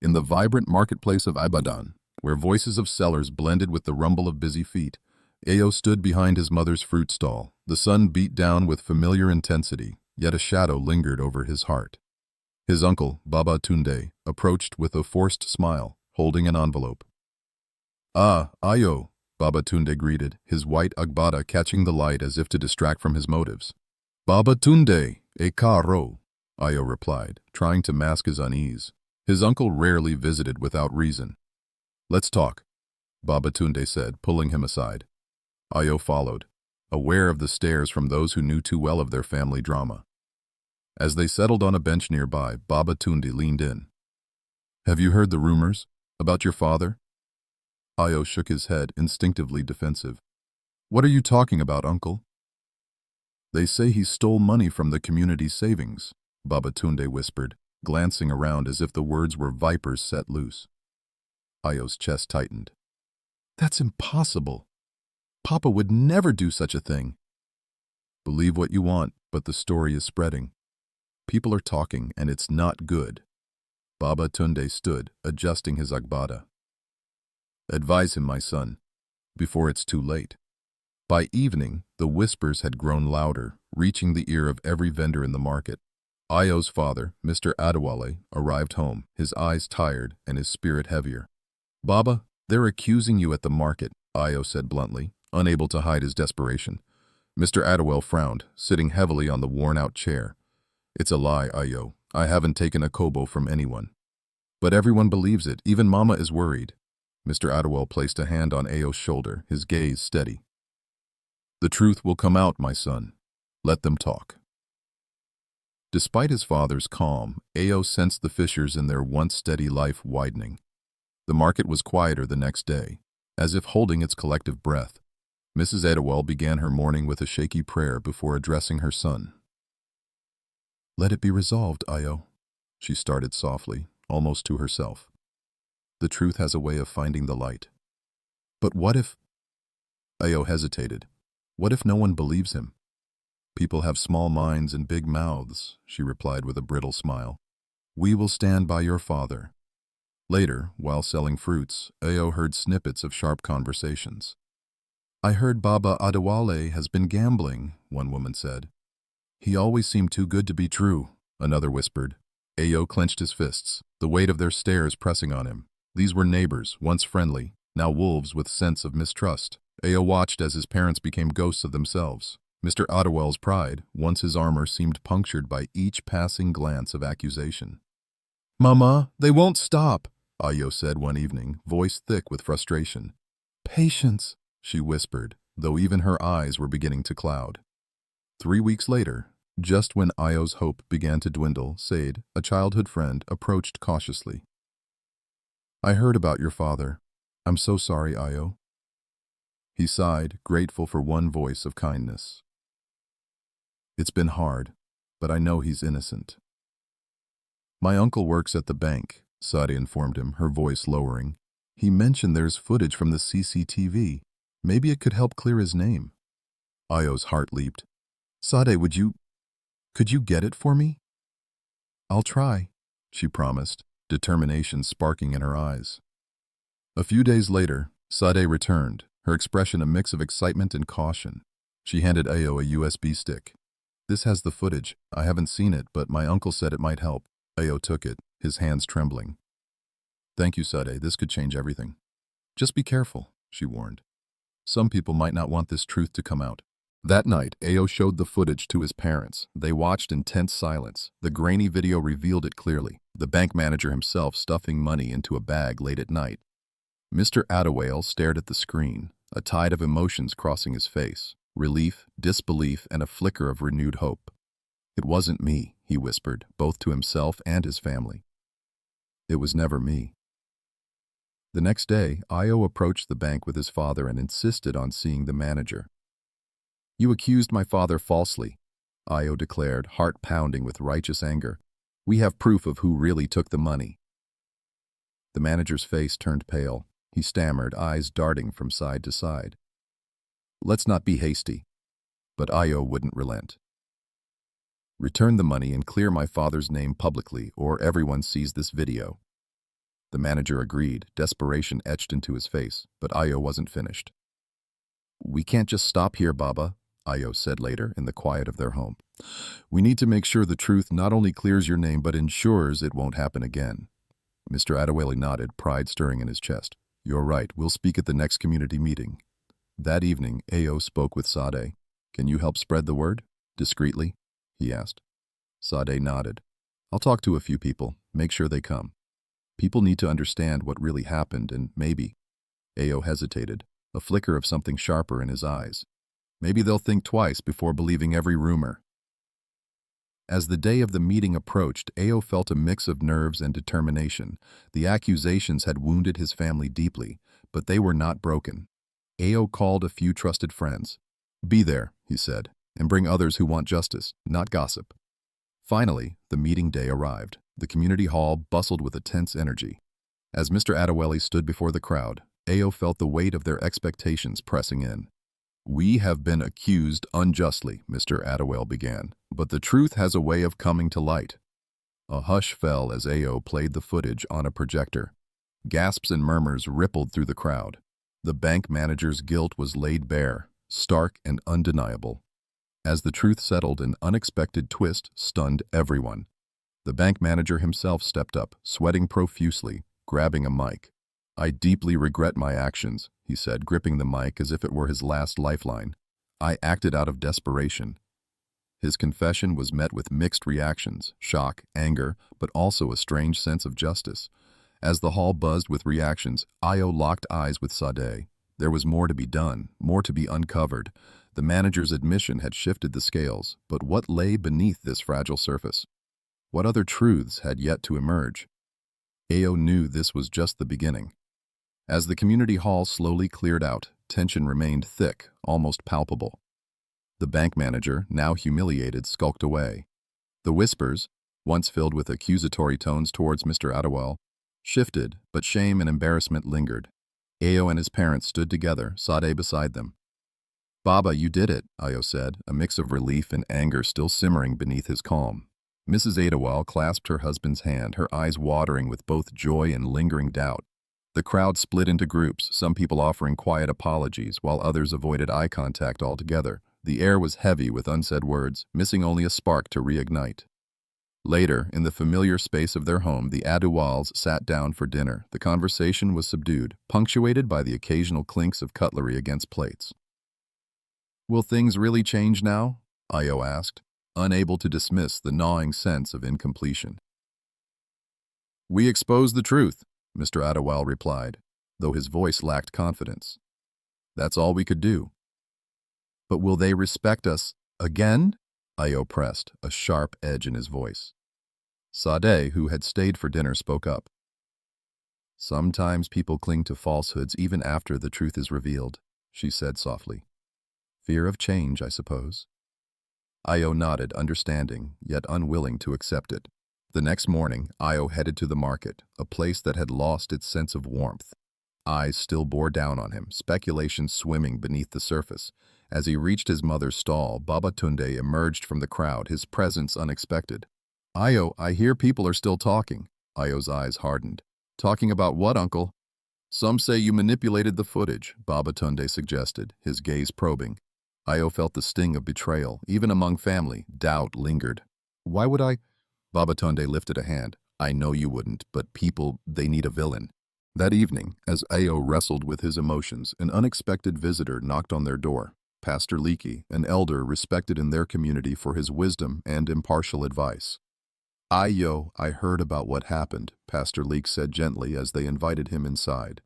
In the vibrant marketplace of Ibadan, where voices of sellers blended with the rumble of busy feet, Ayo stood behind his mother's fruit stall. The sun beat down with familiar intensity, yet a shadow lingered over his heart. His uncle, Baba Tunde, approached with a forced smile, holding an envelope. "Ah, Ayo," Baba Tunde greeted, his white agbada catching the light as if to distract from his motives. "Baba Tunde, e caro," Ayo replied, trying to mask his unease. His uncle rarely visited without reason. "Let's talk," Baba Tunde said, pulling him aside. Ayo followed, aware of the stares from those who knew too well of their family drama. As they settled on a bench nearby, Baba Tunde leaned in. "Have you heard the rumors about your father?" Ayo shook his head, instinctively defensive. "What are you talking about, uncle?" "They say he stole money from the community savings," Baba Tunde whispered, glancing around as if the words were vipers set loose. Ayo's chest tightened. "That's impossible. Papa would never do such a thing." "Believe what you want, but the story is spreading. People are talking, and it's not good." Baba Tunde stood, adjusting his agbada. "Advise him, my son, before it's too late." By evening, the whispers had grown louder, reaching the ear of every vendor in the market. Ayo's father, Mr. Adewale, arrived home, his eyes tired and his spirit heavier. "Baba, they're accusing you at the market," Ayo said bluntly, unable to hide his desperation. Mr. Adewale frowned, sitting heavily on the worn-out chair. "It's a lie, Ayo. I haven't taken a kobo from anyone." "But everyone believes it. Even Mama is worried." Mr. Adewale placed a hand on Ayo's shoulder, his gaze steady. "The truth will come out, my son. Let them talk." Despite his father's calm, Ayo sensed the fissures in their once steady life widening. The market was quieter the next day, as if holding its collective breath. Mrs. Adewale began her morning with a shaky prayer before addressing her son. "Let it be resolved, Ayo," she started softly, almost to herself. "The truth has a way of finding the light." "But what if—" Ayo hesitated. "What if no one believes him?" "People have small minds and big mouths," she replied with a brittle smile. "We will stand by your father." Later, while selling fruits, Ayo heard snippets of sharp conversations. "I heard Baba Adewale has been gambling," one woman said. "He always seemed too good to be true," another whispered. Ayo clenched his fists, the weight of their stares pressing on him. These were neighbors, once friendly, now wolves with sense of mistrust. Ayo watched as his parents became ghosts of themselves. Mr. Adewale's pride, once his armor, seemed punctured by each passing glance of accusation. "Mama, they won't stop," Ayo said one evening, voice thick with frustration. "Patience," she whispered, though even her eyes were beginning to cloud. 3 weeks later, just when Ayo's hope began to dwindle, Said, a childhood friend, approached cautiously. "I heard about your father. I'm so sorry, Ayo." He sighed, grateful for one voice of kindness. "It's been hard, but I know he's innocent." "My uncle works at the bank," Sade informed him, her voice lowering. "He mentioned there's footage from the CCTV. Maybe it could help clear his name." Ayo's heart leaped. "Sade, could you get it for me?" "I'll try," she promised, determination sparking in her eyes. A few days later, Sade returned, her expression a mix of excitement and caution. She handed Ayo a USB stick. "This has the footage. I haven't seen it, but my uncle said it might help." Ayo took it, his hands trembling. "Thank you, Sade. This could change everything." "Just be careful," she warned. "Some people might not want this truth to come out." That night, Ayo showed the footage to his parents. They watched in tense silence. The grainy video revealed it clearly, the bank manager himself stuffing money into a bag late at night. Mr. Adewale stared at the screen, a tide of emotions crossing his face. Relief, disbelief, and a flicker of renewed hope. "It wasn't me," he whispered, both to himself and his family. "It was never me." The next day, Ayo approached the bank with his father and insisted on seeing the manager. "You accused my father falsely," Ayo declared, heart pounding with righteous anger. "We have proof of who really took the money." The manager's face turned pale. He stammered, eyes darting from side to side. "Let's not be hasty." But Ayo wouldn't relent. "Return the money and clear my father's name publicly, or everyone sees this video." The manager agreed, desperation etched into his face, but Ayo wasn't finished. "We can't just stop here, Baba," Ayo said later in the quiet of their home. "We need to make sure the truth not only clears your name but ensures it won't happen again." Mr. Adewale nodded, pride stirring in his chest. "You're right, we'll speak at the next community meeting." That evening, Ayo spoke with Sade. "Can you help spread the word?" Discreetly, he asked. Sade nodded. "I'll talk to a few people, make sure they come. People need to understand what really happened and maybe—" Ayo hesitated, a flicker of something sharper in his eyes. "Maybe they'll think twice before believing every rumor." As the day of the meeting approached, Ayo felt a mix of nerves and determination. The accusations had wounded his family deeply, but they were not broken. Ayo called a few trusted friends. "Be there," he said, "and bring others who want justice, not gossip." Finally, the meeting day arrived. The community hall bustled with a tense energy. As Mr. Adewale stood before the crowd, Ayo felt the weight of their expectations pressing in. "We have been accused unjustly," Mr. Adewale began, "but the truth has a way of coming to light." A hush fell as Ayo played the footage on a projector. Gasps and murmurs rippled through the crowd. The bank manager's guilt was laid bare, stark and undeniable. As the truth settled, an unexpected twist stunned everyone. The bank manager himself stepped up, sweating profusely, grabbing a mic. "I deeply regret my actions," he said, gripping the mic as if it were his last lifeline. "I acted out of desperation." His confession was met with mixed reactions, shock, anger, but also a strange sense of justice. As the hall buzzed with reactions, Ayo locked eyes with Sade. There was more to be done, more to be uncovered. The manager's admission had shifted the scales, but what lay beneath this fragile surface? What other truths had yet to emerge? Ayo knew this was just the beginning. As the community hall slowly cleared out, tension remained thick, almost palpable. The bank manager, now humiliated, skulked away. The whispers, once filled with accusatory tones towards Mr. Adewale, shifted, but shame and embarrassment lingered. Ayo and his parents stood together, Sade beside them. "Baba, you did it," Ayo said, a mix of relief and anger still simmering beneath his calm. Mrs. Adewale clasped her husband's hand, her eyes watering with both joy and lingering doubt. The crowd split into groups, some people offering quiet apologies, while others avoided eye contact altogether. The air was heavy with unsaid words, missing only a spark to reignite. Later, in the familiar space of their home, the Adewales sat down for dinner. The conversation was subdued, punctuated by the occasional clinks of cutlery against plates. "Will things really change now?" Ayo asked, unable to dismiss the gnawing sense of incompletion. "We expose the truth," Mr. Adewale replied, though his voice lacked confidence. "That's all we could do." "But will they respect us again?" Ayo pressed, a sharp edge in his voice. Sade, who had stayed for dinner, spoke up. "Sometimes people cling to falsehoods even after the truth is revealed," she said softly. "Fear of change, I suppose." Ayo nodded, understanding, yet unwilling to accept it. The next morning, Ayo headed to the market, a place that had lost its sense of warmth. Eyes still bore down on him, speculation swimming beneath the surface. As he reached his mother's stall, Baba Tunde emerged from the crowd, his presence unexpected. "Ayo, I hear people are still talking." Ayo's eyes hardened. "Talking about what, uncle?" "Some say you manipulated the footage," Baba Tunde suggested, his gaze probing. Ayo felt the sting of betrayal. Even among family, doubt lingered. "Why would I?" Baba Tunde lifted a hand. "I know you wouldn't, but people, they need a villain." That evening, as Ayo wrestled with his emotions, an unexpected visitor knocked on their door. Pastor Leakey, an elder respected in their community for his wisdom and impartial advice. "Ayo, I heard about what happened," Pastor Leak said gently as they invited him inside.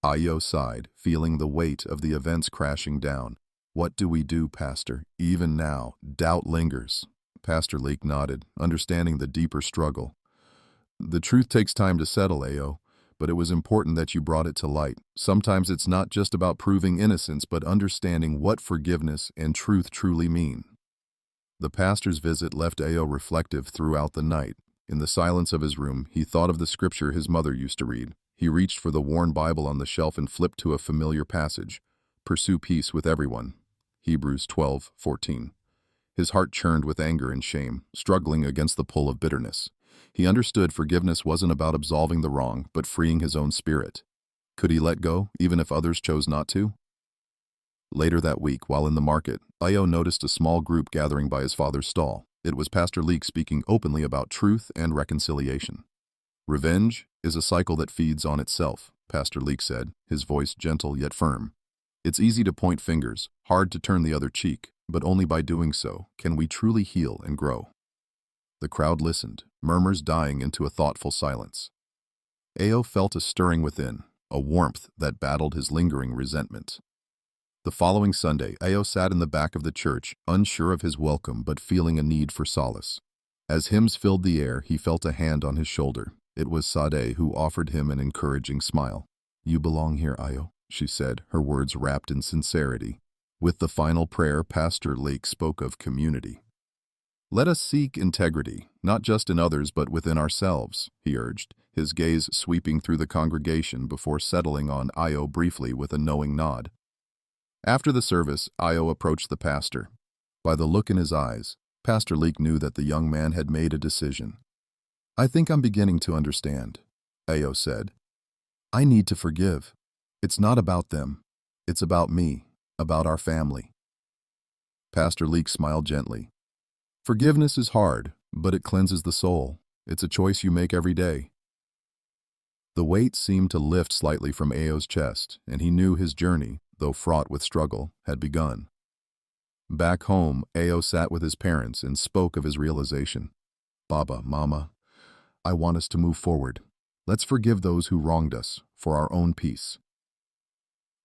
Ayo sighed, feeling the weight of the events crashing down. "What do we do, Pastor? Even now, doubt lingers." Pastor Leak nodded, understanding the deeper struggle. "The truth takes time to settle, Ayo, but it was important that you brought it to light. Sometimes it's not just about proving innocence, but understanding what forgiveness and truth truly mean." The pastor's visit left Ayo reflective throughout the night. In the silence of his room, he thought of the scripture his mother used to read. He reached for the worn Bible on the shelf and flipped to a familiar passage. "Pursue peace with everyone." Hebrews 12:14. His heart churned with anger and shame, struggling against the pull of bitterness. He understood forgiveness wasn't about absolving the wrong, but freeing his own spirit. Could he let go, even if others chose not to? Later that week, while in the market, Io noticed a small group gathering by his father's stall. It was Pastor Leek speaking openly about truth and reconciliation. Revenge is a cycle that feeds on itself, Pastor Leek said, his voice gentle yet firm. It's easy to point fingers, hard to turn the other cheek, but only by doing so can we truly heal and grow. The crowd listened, murmurs dying into a thoughtful silence. Ao felt a stirring within, a warmth that battled his lingering resentment. The following Sunday, Ao sat in the back of the church, unsure of his welcome but feeling a need for solace. As hymns filled the air, he felt a hand on his shoulder. It was Sade who offered him an encouraging smile. "You belong here, Ao," she said, her words wrapped in sincerity. With the final prayer, Pastor Lake spoke of community. "Let us seek integrity, not just in others but within ourselves," he urged, his gaze sweeping through the congregation before settling on Io briefly with a knowing nod. After the service, Io approached the pastor. By the look in his eyes, Pastor Leek knew that the young man had made a decision. "I think I'm beginning to understand," Ao said. "I need to forgive. It's not about them. It's about me, about our family." Pastor Leek smiled gently. "Forgiveness is hard, but it cleanses the soul. It's a choice you make every day." The weight seemed to lift slightly from Ao's chest, and he knew his journey, though fraught with struggle, had begun. Back home, Ao sat with his parents and spoke of his realization. "Baba, Mama, I want us to move forward. Let's forgive those who wronged us, for our own peace."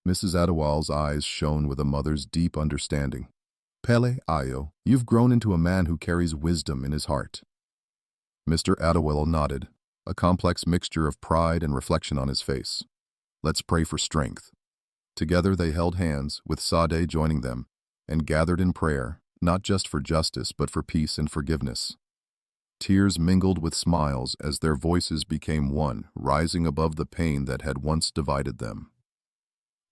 Mrs. Adewale's eyes shone with a mother's deep understanding. "Pele, Ayo, you've grown into a man who carries wisdom in his heart." Mr. Adewale nodded, a complex mixture of pride and reflection on his face. "Let's pray for strength." Together they held hands, with Sade joining them, and gathered in prayer, not just for justice but for peace and forgiveness. Tears mingled with smiles as their voices became one, rising above the pain that had once divided them.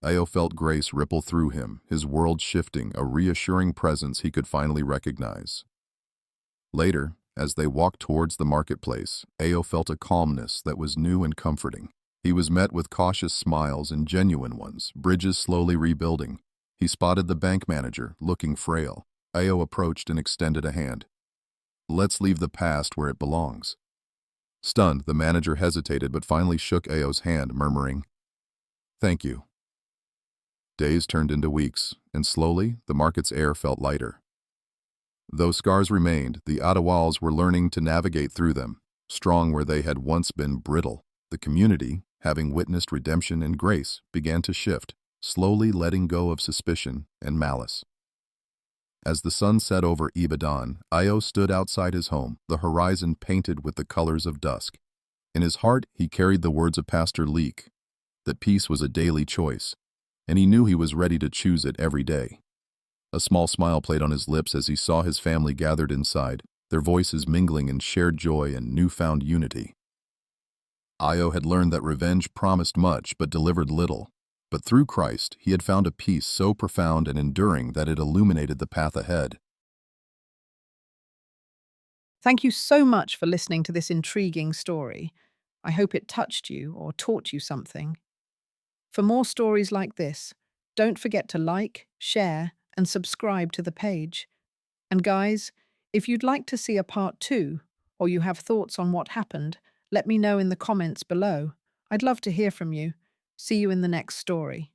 Ao felt grace ripple through him, his world shifting, a reassuring presence he could finally recognize. Later, as they walked towards the marketplace, Ao felt a calmness that was new and comforting. He was met with cautious smiles and genuine ones, bridges slowly rebuilding. He spotted the bank manager, looking frail. Ao approached and extended a hand. "Let's leave the past where it belongs." Stunned, the manager hesitated but finally shook Ao's hand, murmuring, "Thank you." Days turned into weeks, and slowly, the market's air felt lighter. Though scars remained, the Adewales were learning to navigate through them, strong where they had once been brittle. The community, having witnessed redemption and grace, began to shift, slowly letting go of suspicion and malice. As the sun set over Ibadan, Io stood outside his home, the horizon painted with the colors of dusk. In his heart, he carried the words of Pastor Leek, that peace was a daily choice, and he knew he was ready to choose it every day. A small smile played on his lips as he saw his family gathered inside, their voices mingling in shared joy and newfound unity. Io had learned that revenge promised much but delivered little. But through Christ, he had found a peace so profound and enduring that it illuminated the path ahead. Thank you so much for listening to this intriguing story. I hope it touched you or taught you something. For more stories like this, don't forget to like, share, and subscribe to the page. And guys, if you'd like to see a part 2, or you have thoughts on what happened, let me know in the comments below. I'd love to hear from you. See you in the next story.